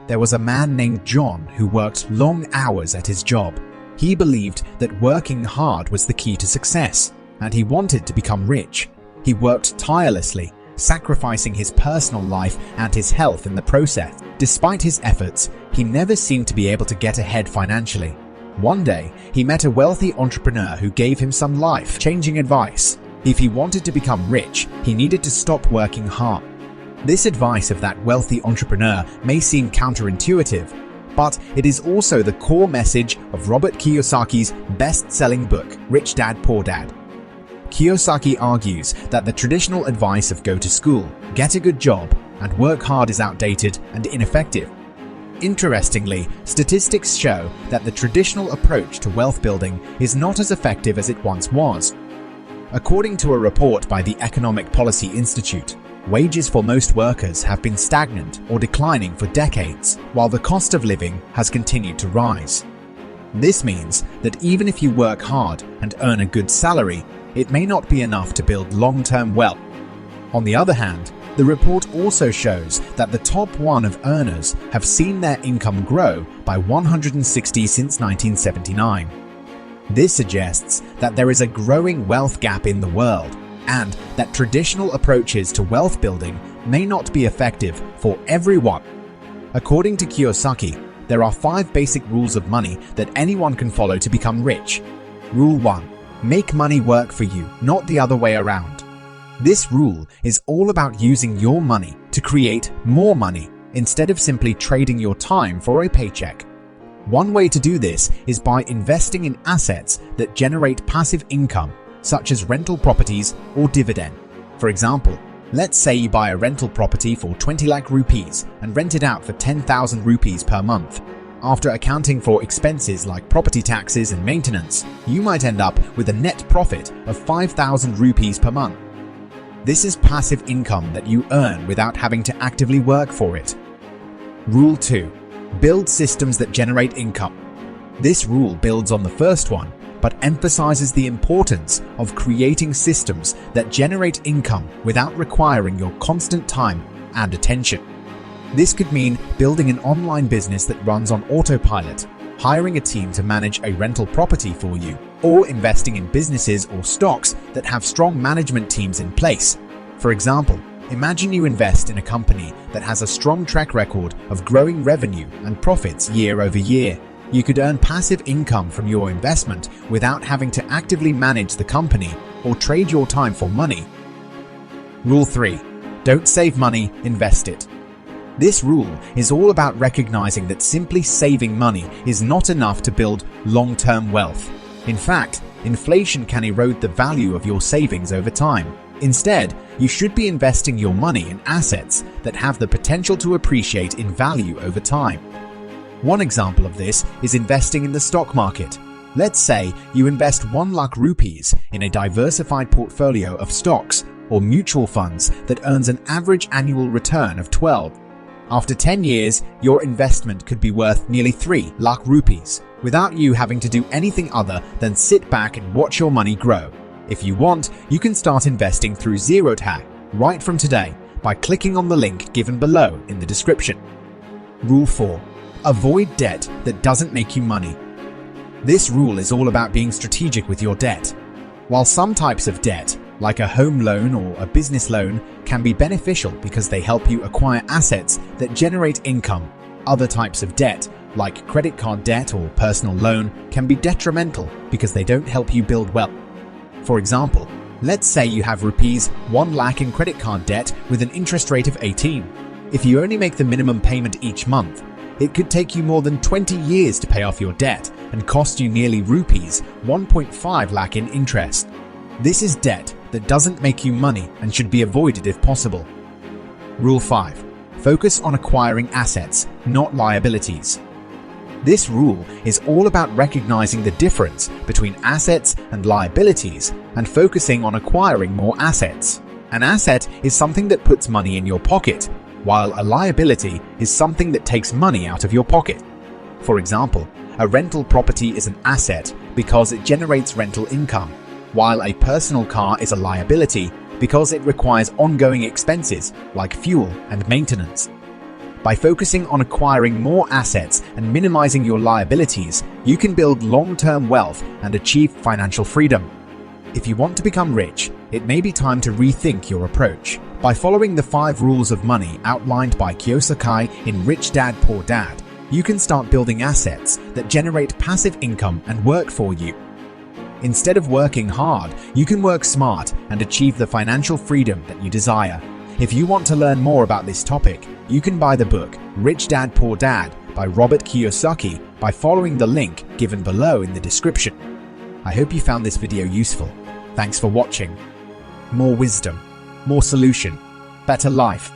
There was a man named John who worked long hours at his job. He believed that working hard was the key to success, and he wanted to become rich. He worked tirelessly, sacrificing his personal life and his health in the process. Despite his efforts, he never seemed to be able to get ahead financially. One day, he met a wealthy entrepreneur who gave him some life-changing advice. If he wanted to become rich, he needed to stop working hard. This advice of that wealthy entrepreneur may seem counterintuitive, but it is also the core message of Robert Kiyosaki's best-selling book, Rich Dad, Poor Dad. Kiyosaki argues that the traditional advice of go to school, get a good job, and work hard is outdated and ineffective. Interestingly, statistics show that the traditional approach to wealth building is not as effective as it once was. According to a report by the Economic Policy Institute, wages for most workers have been stagnant or declining for decades, while the cost of living has continued to rise. This means that even if you work hard and earn a good salary, it may not be enough to build long-term wealth. On the other hand, the report also shows that the top 1% of earners have seen their income grow by 160 since 1979. This suggests that there is a growing wealth gap in the world, and that traditional approaches to wealth building may not be effective for everyone. According to Kiyosaki, there are 5 basic rules of money that anyone can follow to become rich. Rule 1. Make money work for you, not the other way around. This rule is all about using your money to create more money instead of simply trading your time for a paycheck. One way to do this is by investing in assets that generate passive income, such as rental properties or dividend. For example, let's say you buy a rental property for 20 lakh rupees and rent it out for 10,000 rupees per month. After accounting for expenses like property taxes and maintenance, you might end up with a net profit of 5,000 rupees per month. This is passive income that you earn without having to actively work for it. Rule 2. Build systems that generate income. This rule builds on the first one, but emphasizes the importance of creating systems that generate income without requiring your constant time and attention. This could mean building an online business that runs on autopilot, hiring a team to manage a rental property for you, or investing in businesses or stocks that have strong management teams in place. For example, imagine you invest in a company that has a strong track record of growing revenue and profits year over year. You could earn passive income from your investment without having to actively manage the company or trade your time for money. Rule 3. Don't save money, invest it. This rule is all about recognizing that simply saving money is not enough to build long-term wealth. In fact, inflation can erode the value of your savings over time. Instead, you should be investing your money in assets that have the potential to appreciate in value over time. One example of this is investing in the stock market. Let's say you invest 1 lakh rupees in a diversified portfolio of stocks or mutual funds that earns an average annual return of 12. After 10 years, your investment could be worth nearly 3 lakh rupees, without you having to do anything other than sit back and watch your money grow. If you want, you can start investing through Zerodha right from today by clicking on the link given below in the description. Rule 4. Avoid debt that doesn't make you money. This rule is all about being strategic with your debt. While some types of debt, like a home loan or a business loan, can be beneficial because they help you acquire assets that generate income, other types of debt, like credit card debt or personal loan, can be detrimental because they don't help you build wealth. For example, let's say you have rupees 1 lakh in credit card debt with an interest rate of 18. If you only make the minimum payment each month, it could take you more than 20 years to pay off your debt and cost you nearly rupees 1.5 lakh in interest. This is debt that doesn't make you money and should be avoided if possible. Rule 5. Focus on acquiring assets, not liabilities. This rule is all about recognizing the difference between assets and liabilities and focusing on acquiring more assets. An asset is something that puts money in your pocket, while a liability is something that takes money out of your pocket. For example, a rental property is an asset because it generates rental income, while a personal car is a liability because it requires ongoing expenses like fuel and maintenance. By focusing on acquiring more assets and minimizing your liabilities, you can build long-term wealth and achieve financial freedom. If you want to become rich, it may be time to rethink your approach. By following the 5 rules of money outlined by Kiyosaki in Rich Dad, Poor Dad, you can start building assets that generate passive income and work for you. Instead of working hard, you can work smart and achieve the financial freedom that you desire. If you want to learn more about this topic, you can buy the book Rich Dad, Poor Dad by Robert Kiyosaki by following the link given below in the description. I hope you found this video useful. Thanks for watching. More wisdom, more solution, better life.